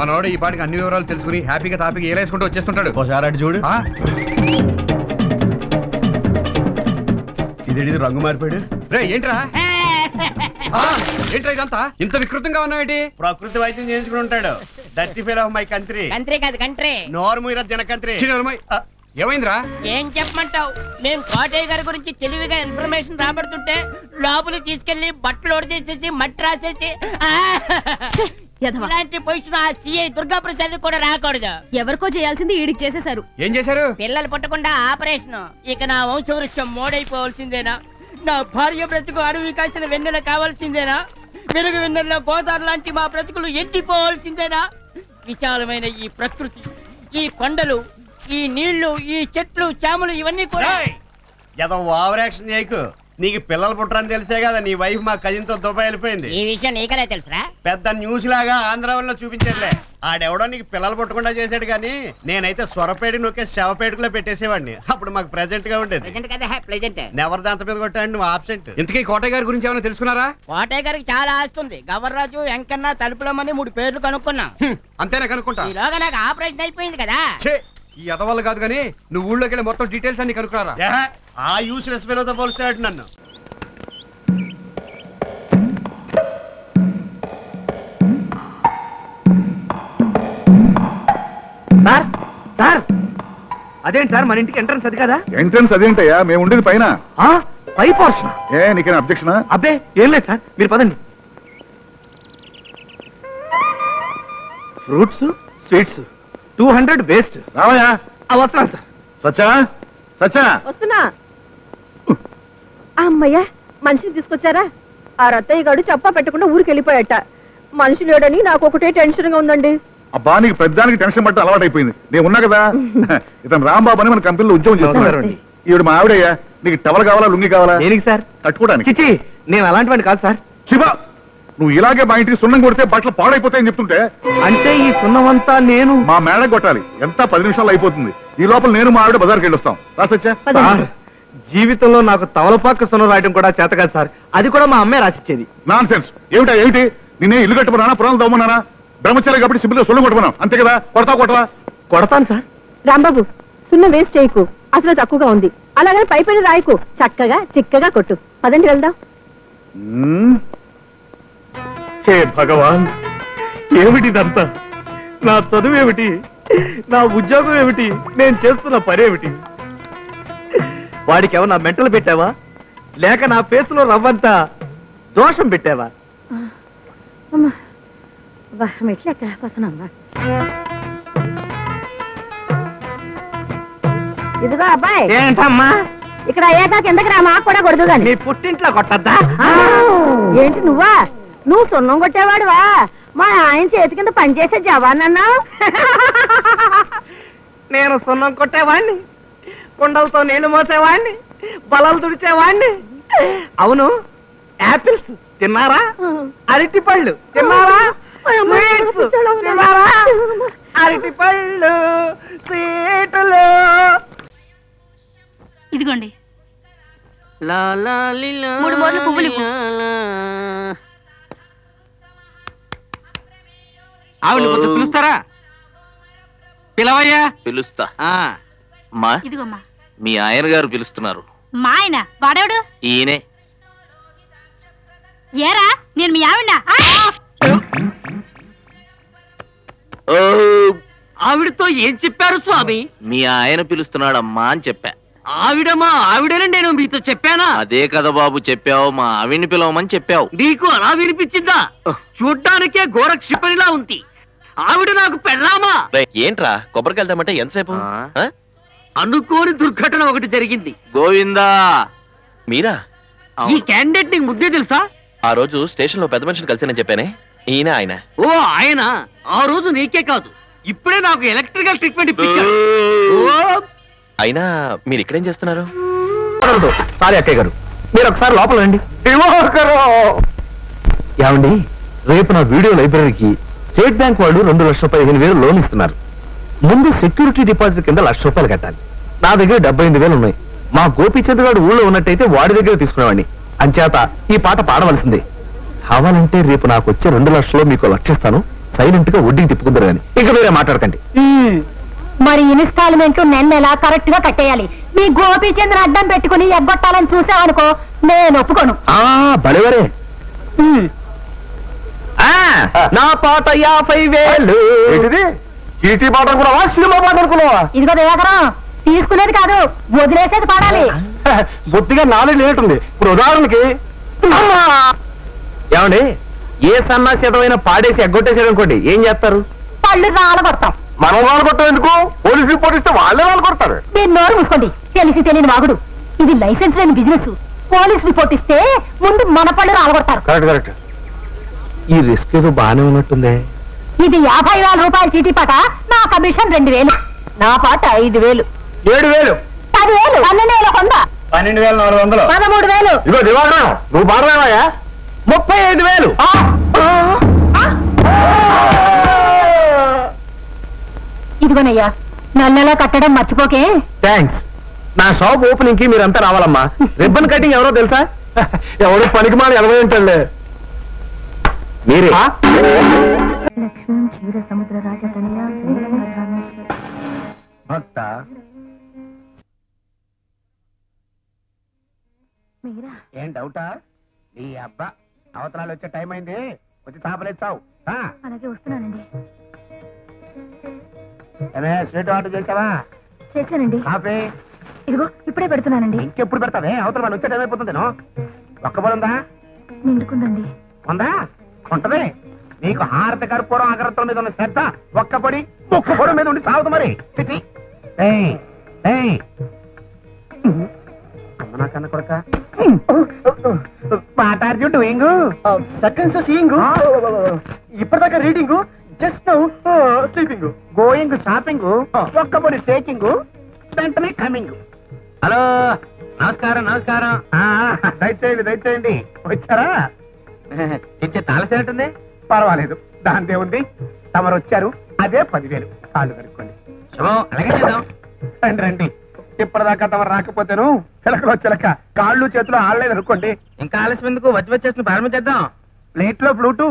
మనోడు ఈ పాటికి అన్ని వివరాలు తెలుసుకుని హ్యాపీగా తాపీగా ఏలేసుకుంటూ వచ్చేస్తుంటాడు. ఒకసారి అటు చూడు. ఇదేంటి రంగు మారిపోయాడు? రే ఏంట్రా ఏంట్రా ఇదంతా ఇంత వికృతంగా ఉన్నావేంటి? ప్రకృతి వైద్యం చేయించుకుని ఉంటాడు. దట్టి fail of my country. Country కాదు కంట్రీ. నోరు మూయరా జనకంట్రీ. ఏమైందిరా? ఏం చెప్పమంటావు? మేము కోటయ్య గారి గురించి తెలివిగా ఇన్ఫర్మేషన్ రాబడుతుంటే లోపలికి తీసుకెళ్లి బట్టలు ఒడిచేసేసి మట్టి రాసేసి ఇలాంటి పొజిషన్ ఆ సిఐ దుర్గా ప్రసాద్ కూడా రాకూడదు. ఎవరికో చేయాల్సింది ఈడికి చేసేశారు. ఏం చేశారు? పిల్లలు పుట్టకుండా ఆపరేషన్. ఇక నా వంశవృక్షం మోడైపోవాల్సిందేనా? నా భార్య బ్రతుకు అడవి కాసిన వెన్నెల కావాల్సిందేనా? వెలుగు వెన్నెల్లో గోదావరి లాంటి మా బ్రతుకులు ఎండిపోవాల్సిందేనా? విశాలమైన ఈ ప్రకృతి, ఈ కొండలు, ఈ నీళ్లు, ఈ చెట్లు, చేమలు ఇవన్నీ కూడా ఏదో ఓవర్ యాక్షన్ చేయకు. నీకు పిల్లలు పుట్టరని తెలిసే కదా నీ వైఫ్ మా కజిన్ తో దుబాయ్ వెళ్ళిపోయింది. ఈ విషయం నీకలే తెలుసురా? పెద్ద న్యూస్ లాగా ఆంధ్రాలో చూపించట్లే. ఆడెవడో నీకు పిల్లలు పుట్టకుండా చేశాడు కానీ నేనైతే సొరపేడి నొక్కే శవపేటకులో పెట్టేసేవాడిని. అప్పుడు మాకు ప్రెజెంట్ గా ఉండేది. నెవర్ దాంత మీద కొట్టాడు నువ్వు ఆబ్సెంట్. ఇంతకీ కోటయ్య గారి గురించి ఏమైనా తెలుసుకున్నారా? కోటయ్య గారికి చాలా ఆస్తుంది. గవర్రాజు, వెంకన్న, తలుపులమని 3 పేర్లు కనుక్కున్నా. అంతేనా కనుక్కుంటా? ఈలోగా నాకు ఆపరేషన్ అయిపోయింది కదా. ఈ అదవాళ్ళు కాదు కానీ నువ్వు ఊళ్ళోకి వెళ్ళి మొత్తం డీటెయిల్స్ అన్ని కనుక్కున్నారా? ఆ యూస్లెస్ ఫెలోతో పోలుస్తాడు నన్ను. అదేంటి సార్ మన ఇంటికి ఎంట్రన్స్ అది కదా? ఎంట్రన్స్ అదేంటయ్యా, మేము ఉండేది పైన. పై పోర్షన్. నీకేనా అబ్జెక్షన్? అబ్బే ఏం లేదు సార్, మీరు పదండి. Fruits, sweets 200 waste. రావయ్యా. వస్తున్నాను సార్. సచ్చా సచ్చా వస్తున్నా. అమ్మయ్యా, మనిషిని తీసుకొచ్చారా? ఆ రత్తయ్య గారు చెప్పా పెట్టకుండా ఊరికి వెళ్ళిపోయాట. మనిషి లేడని నాకు ఒకటే టెన్షన్ గా ఉందండి. అబ్బా, నీకు పెద్దానికి టెన్షన్ పట్ట అలవాటు అయిపోయింది. నేను ఉన్నా కదా. ఇతను రాంబాబు అని మన కంపెనీలో ఉద్యోగం చేస్తున్నారు. ఈవిడ మా ఆవిడయ్యా. నీకు టవల్ కావాలా, లుంగి కావాలా? దేనికి సార్? కట్టుకోవడానికి. చిచి, నేను అలాంటివాడిని కాదు సార్. శివా, నువ్వు ఇలాగే మా ఇంటికి సున్నం కొడితే బట్టలు పాడైపోతాయని చెప్తుంటే. అంటే ఈ సున్నమంతా నేను మా మేడ కొట్టాలి. ఎంత 10 నిమిషాలు అయిపోతుంది. ఈ లోపల నేను మా ఆవిడ బజార్కి వెళ్ళొస్తాం. రాసొచ్చా? జీవితంలో నాకు తవలపాక సున్నం రాయడం కూడా చేత కాదు సార్. అది కూడా మా అమ్మే రాసిచ్చేది. Non sense. ఏమిటి నేనే ఇల్లు కట్టుకున్నానా, పురాణాలు తవ్వమన్నానా? బ్రహ్మచారి కాబట్టి సిబ్బిలో సొల్లు కొట్టుకున్నాం అంతే కదా. కొడతావా? కొడతాను సార్. రాంబాబు, సున్నం వేస్ట్ చేయకు. అసలు తక్కువగా ఉంది. అలాగే పై పైన రాయకు. చక్కగా చిక్కగా కొట్టు. పదండి వెళ్దాం. హే భగవాన్, ఏమిటిదంతా? నా చదువు ఏమిటి, నా ఉద్యోగం ఏమిటి, నేను చేస్తున్న పనేమిటి? వాడికి ఏమన్నా మెంటలు పెట్టావా, లేక నా ఫేసులో రవ్వంతా దోషం పెట్టావా? ఇదిగో అబ్బాయి. ఏంటమ్మా? ఇక్కడ అయ్యాక కిందకి రా, మాకు కూడా కొడదు గాని. నీ పుట్టింట్లో కొట్టద్దా? ఏంటి నువ్వా? నువ్వు సున్నం కొట్టేవాడువా? మా ఆయన చేతి కింద పనిచేసే జవాన్ అన్నావు. నేను సున్నం కొట్టేవాణ్ణి, కుండలతో నీళ్లు మోసేవాణ్ణి, బలలు తుడిచేవాణ్ణి. అవును, యాపిల్స్ తిన్నారా? అరటి పళ్ళు తిన్నారా? అరటి పళ్ళు, స్వీటులు. ఇదిగోండి 3 మోర్లు పువ్వులు. ఆవిడ కొంచెం పిలుస్తారా? పిలవయ్యా. పిలుస్తా. ఇదిగోమ్మా. మీ ఆయన గారు పిలుస్తున్నారు. మా ఆయన వాడేవాడు? ఈయనే. ఏరా, నేను మీ ఆవిడ. ఆవిడతో ఏం చెప్పారు స్వామి? మీ ఆయన పిలుస్తున్నాడమ్మా అని చెప్పా. ఆవిడమా ఆవిడని నేను మీతో చెప్పానా? అదే కదా బాబు చెప్పావు, మా ఆవిడ్ని పిలవమని చెప్పావు. నీకు అలా వినిపించిందా? చూడ్డానికే ఘోర క్షిపణిలా ఉంది. ఆవిడ నాకు పెళ్ళామా? ఏంట్రా కొబ్బరికి వెళ్తామంటే ఎంతసేపు? అనుకోని దుర్ఘటన ఒకటి జరిగింది. గోవిందా, మీరా? ఈ క్యాండిడేట్ నీకు ముద్దే తెలుసా? ఆ రోజు స్టేషన్ లో పెద్ద మనిషిని కలిసానని చెప్పానే, ఈయన ఆయన. ఓ ఆయన. ఆ రోజు నీకే కాదు, ఇప్పుడే నాకు ఎలక్ట్రికల్ ట్రీట్మెంట్ ఇప్పించారు. అయినా మీరు ఇక్కడేం చేస్తున్నారు? సారీ అక్కయ్య గారు, మీరు ఒకసారి లోపల రండి. ఏమండి, రేపు నా వీడియో లైబ్రరీకి స్టేట్ బ్యాంక్ వాళ్ళు 2,15,000 లోన్ ఇస్తున్నారు. ముందు సెక్యూరిటీ డిపాజిట్ కింద ₹1,00,000 కట్టాలి. నా దగ్గర 78,000 ఉన్నాయి. మా గోపీచంద్ గారు ఊళ్ళో ఉన్నట్టయితే వాడి దగ్గర తీసుకునేవాడిని. అంచేత ఈ పాట పాడవలసిందే. కావాలంటే రేపు నాకు వచ్చే 2 లక్షలు మీకు లక్షిస్తాను. సైలెంట్ గా వడ్డీకి తిప్పుకుందరు కానీ ఇంకా వేరే మాట్లాడకండి. మరి ఇన్స్టాల్మెంట్ నెల కరెక్ట్ గా కట్టేయాలి. మీ గోపీచంద్ర అడ్డం పెట్టుకుని ఎగ్గొట్టాలని చూసావనుకో నేను ఒప్పుకోను. బలేవరే నా పాట 50,000. చీటీ పాట అనుకున్నావా, సినిమా పాట అనుకున్నావా? ఇదిగో దేవకరం, తీసుకునేది కాదు వదిలేసేది పాడాలి. బొత్తిగా నాలెడ్జ్ లేటుంది. ఇప్పుడు ఉదాహరణకి ఏమండి, ఏ సన్నాసితమైన పాడేసి ఎగ్గొట్టేసాడు అనుకోండి, ఏం చేస్తారు? పళ్ళు రాలగొడతాం. మనం రాలగొట్టాం ఎందుకు? పోలీసు రిపోర్ట్ ఇస్తే వాళ్ళే రాలగొడతారు. మీరు నోరు మూసుకోండి, తెలిసి తెలియని వాగుడు. ఇది లైసెన్స్ లేని బిజినెస్. పోలీస్ రిపోర్ట్ ఇస్తే ముందు మన పళ్ళు రాలగొడతారు. Correct correct. ఈ రిస్క్ ఏదో బాగానే ఉన్నట్టుందే. ఇది 50,000 రూపాయల చీటీ పాట. నా కమిషన్ 2,000. నా పాట 5,000. 7,000. 10,000. 12,100. 12,400. 13,000. ఇగో దివాకరం, నువ్వు పాడరావా? 35,000. ఇదిగోనయ్యా, నెల కట్టడం మర్చిపోకే. థ్యాంక్స్. నా షాప్ ఓపెనింగ్ కి మీరంతా రావాలమ్మా. రిబ్బన్ కటింగ్ ఎవరో తెలుసా? ఎవరు పనికి మాని 80 ఉంటాడులే. మీరే భక్త ఏం డౌటా? ఈ అబ్బా అవతరాలు వచ్చే టైం అయింది, వచ్చి చాపలేచ్చావు. అలాగే వస్తున్నానండి. స్వీట్ ఆర్డర్ చేసావా? చేశానండి. కాఫీ ఇదిగో ఇప్పుడే పెడుతున్నానండి. ఇంకెప్పుడు పెడతావే? అవతల వాళ్ళు వచ్చే టైం అయిపోతుందేనో. ఒక్క పొలం ఉందా? నిండుకుందండి. ఉందా? ఉంటది. నీకు హారత కర్పూరం అగరత్తుల మీద ఉన్న శ్రద్ధ ఒక్క పొడి ఒక్క పొడి మీద ఉండి సాగుతు మరి. అమ్మనా కన్న కొడక మాట్లాడు డూయింగ్ సెకండ్స్ సీయింగ్, ఇప్పటిదాకా reading, just now sleeping. Going shopping, ఒక్క పొడి స్టేకింగ్, వెంటనే కమింగ్. హలో, నమస్కారం నమస్కారం. దయచేయండి దయచేయండి. వచ్చారా? ఇచ్చే తాళసేనట్టుంది. పర్వాలేదు, దాంతే ఉంది. తమరు వచ్చారు, అదే 10,000. కాళ్ళు కడుక్కోండి. అలాగే చేద్దాం. రండి రండి. ఇప్పటిదాకా తమరు రాకపోతేను చిలకలో చిలక, కాళ్ళు చేతులు ఆడలేదు అనుకోండి. ఇంకా ఆలస్యం ఎందుకు, వచ్చి వచ్చేసి ప్రారంభించేద్దాం. ప్లేట్ లో బ్లూటూ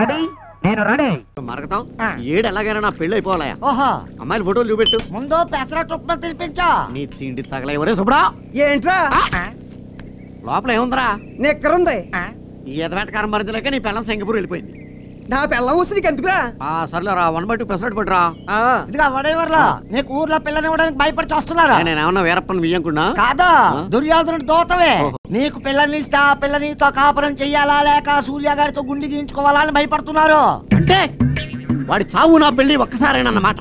రెడీ, నేను రెడీ. మరగతాం ఏడు ఎలాగైనా నా పెళ్లి అయిపోవాలయా. ఓహో, అమ్మాయిల ఫోటోలు చూపెట్టు. ముందు పెసరట్టు ఉప్మా తినిపించా. నీ తిండి తగలేవరే సుబ్రా. ఏంట్రా లోపల ఏముందిరా? నిక్కరుంది. ఈ ఎదవేటకారం మరింతలేక నీ పెళ్ళం సింగపూర్ వెళ్ళిపోయింది. నా పిల్ల ఊసి ఎందుకురా? సర్లేరా, 1/2 పెసరట్టు పట్టురా. ఇదిగా వడేవర్లా నీకు ఊర్లో పిల్లనివ్వడానికి భయపడి చేస్తున్నారా? నేనేమన్నా వీరప్పని వియ్యనుకున్నా కాదా, దుర్యోధనుడు దోతవే. నీకు పిల్లనిస్తే ఆ పిల్లనితో కాపురం చెయ్యాలా లేక సూర్య గారితో గుండి గీయించుకోవాలా అని భయపడుతున్నారు. అంటే వాడి చావు నా పెళ్లి ఒక్కసారేనన్నమాట.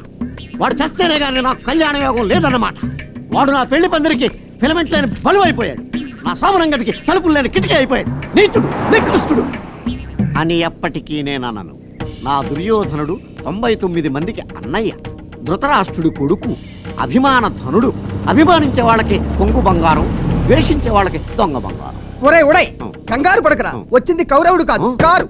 వాడు చస్తేనే గానీ నాకు కళ్యాణ యోగం లేదన్నమాట. వాడు నా పెళ్లి పందిరికి ఫిలమెంట్ లేని బలువు అయిపోయాడు. నా సోమరంగతికి తలుపులు లేని కిటికీ అయిపోయాడు. నీచుడు, నికృష్టుడు అని ఎప్పటికీ నేనన్నాను. నా దుర్యోధనుడు 99 మందికి అన్నయ్య, ధృతరాష్ట్రుడు కొడుకు, అభిమాన ధనుడు. అభిమానించే వాళ్ళకి కొంగు బంగారం, ద్వేషించే వాళ్ళకి దొంగ బంగారం. ఒరే కంగారు పడకరా, వచ్చింది కౌరవుడు కాదు కారు.